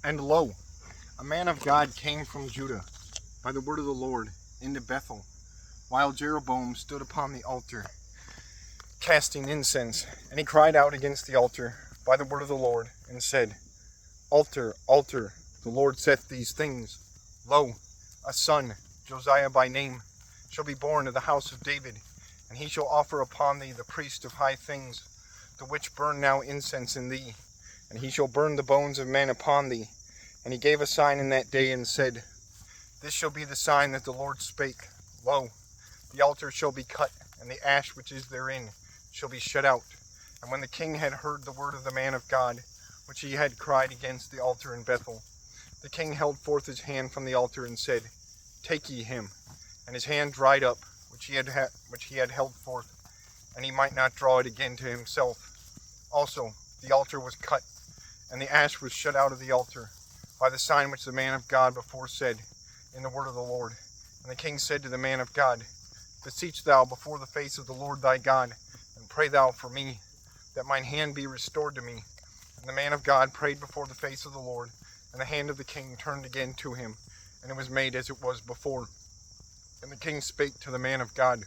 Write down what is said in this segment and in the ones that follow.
And lo, a man of God came from Judah by the word of the Lord into Bethel, while Jeroboam stood upon the altar, casting incense. And he cried out against the altar by the word of the Lord, and said, Altar, altar, the Lord saith these things. Lo, a son, Josiah by name, shall be born to the house of David, and he shall offer upon thee the priest of high things, the which burn now incense in thee, and he shall burn the bones of men upon thee. And he gave a sign in that day, and said, This shall be the sign that the Lord spake. Lo, the altar shall be cut, and the ash which is therein shall be shut out. And when the king had heard the word of the man of God, which he had cried against the altar in Bethel, the king held forth his hand from the altar, and said, Take ye him. And his hand dried up, which he had held forth, and he might not draw it again to himself. Also the altar was cut, and the ash was shut out of the altar, by the sign which the man of God before said, in the word of the Lord. And the king said to the man of God, Beseech thou before the face of the Lord thy God, and pray thou for me, that mine hand be restored to me. And the man of God prayed before the face of the Lord, and the hand of the king turned again to him, and it was made as it was before. And the king spake to the man of God,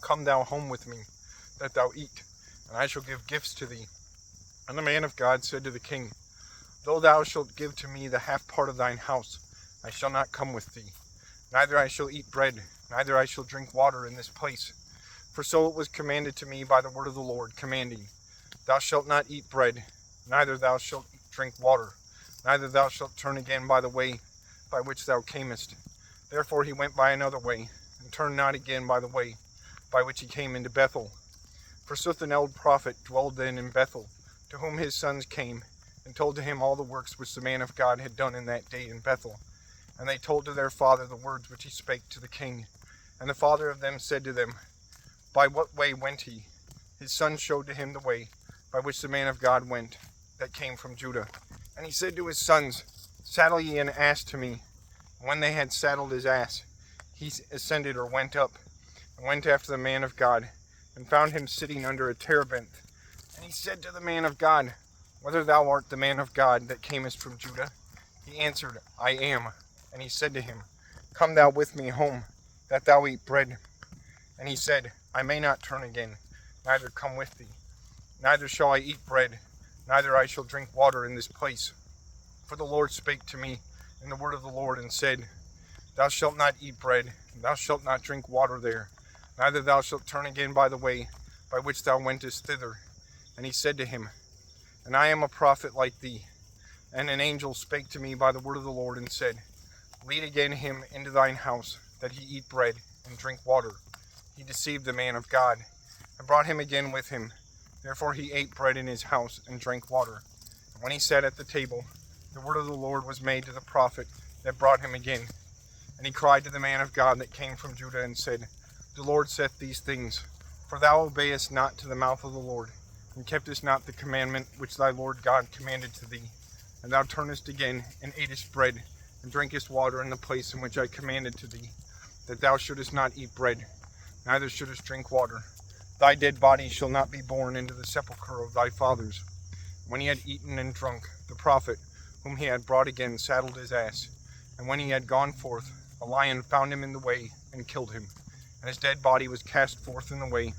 Come thou home with me, that thou eat, and I shall give gifts to thee. And the man of God said to the king, Though thou shalt give to me the half part of thine house, I shall not come with thee. Neither I shall eat bread, neither I shall drink water in this place. For so it was commanded to me by the word of the Lord, commanding, Thou shalt not eat bread, neither thou shalt drink water, neither thou shalt turn again by the way by which thou camest. Therefore he went by another way, and turned not again by the way by which he came into Bethel. Forsooth an old prophet dwelled then in Bethel, to whom his sons came, and told to him all the works which the man of God had done in that day in Bethel. And they told to their father the words which he spake to the king. And the father of them said to them, By what way went he? His son showed to him the way by which the man of God went, that came from Judah. And he said to his sons, Saddle ye an ass to me. And when they had saddled his ass, he ascended or went up, and went after the man of God, and found him sitting under a terebinth. And he said to the man of God, Whether thou art the man of God that camest from Judah? He answered, I am. And he said to him, Come thou with me home, that thou eat bread. And he said, I may not turn again, neither come with thee. Neither shall I eat bread, neither I shall drink water in this place. For the Lord spake to me in the word of the Lord, and said, Thou shalt not eat bread, thou shalt not drink water there, neither thou shalt turn again by the way by which thou wentest thither. And he said to him, And I am a prophet like thee. And an angel spake to me by the word of the Lord, and said, Lead again him into thine house, that he eat bread and drink water. He deceived the man of God, and brought him again with him. Therefore he ate bread in his house, and drank water. And when he sat at the table, the word of the Lord was made to the prophet that brought him again. And he cried to the man of God that came from Judah, and said, The Lord saith these things, For thou obeyest not to the mouth of the Lord, and keптest not the commandment which thy Lord God commanded to thee. And thou turnest again, and atest bread, and drinkest water in the place in which I commanded to thee, that thou shouldest not eat bread, neither shouldest drink water. Thy dead body shall not be borne into the sepulchre of thy fathers. When he had eaten and drunk, the prophet, whom he had brought again, saddled his ass. And when he had gone forth, a lion found him in the way, and killed him. And his dead body was cast forth in the way.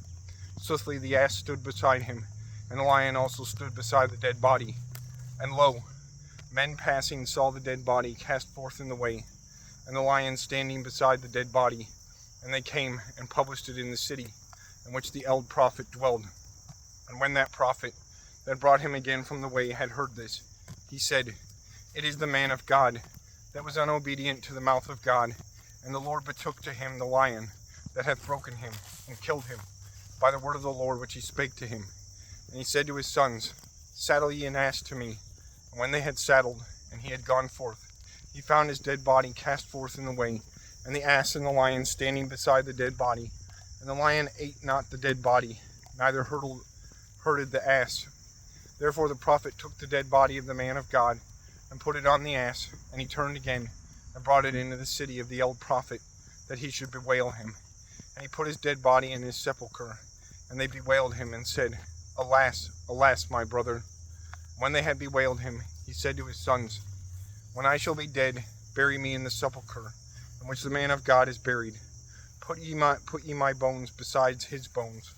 Swiftly the ass stood beside him, and the lion also stood beside the dead body. And lo, men passing saw the dead body cast forth in the way, and the lion standing beside the dead body. And they came and published it in the city in which the old prophet dwelled. And when that prophet that brought him again from the way had heard this, he said, It is the man of God that was unobedient to the mouth of God. And the Lord betook to him the lion that hath broken him, and killed him, by the word of the Lord which he spake to him. And he said to his sons, Saddle ye an ass to me. And when they had saddled, and he had gone forth, he found his dead body cast forth in the way, and the ass and the lion standing beside the dead body. And the lion ate not the dead body, neither hurted the ass. Therefore the prophet took the dead body of the man of God, and put it on the ass, and he turned again, and brought it into the city of the old prophet, that he should bewail him. And he put his dead body in his sepulchre, and they bewailed him, and said, Alas, alas, my brother. When they had bewailed him, he said to his sons, When I shall be dead, bury me in the sepulchre in which the man of God is buried. Put ye my bones beside his bones.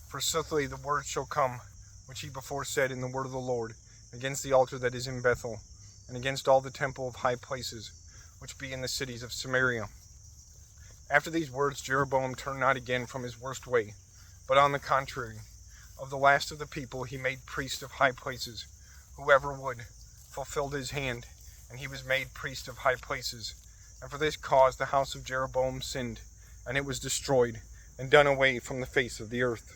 For suddenly the word shall come, which he before said in the word of the Lord, against the altar that is in Bethel, and against all the temple of high places, which be in the cities of Samaria. After these words Jeroboam turned not again from his worst way, but on the contrary, of the last of the people he made priest of high places. Whoever would fulfilled his hand, and he was made priest of high places. And for this cause the house of Jeroboam sinned, and it was destroyed, and done away from the face of the earth.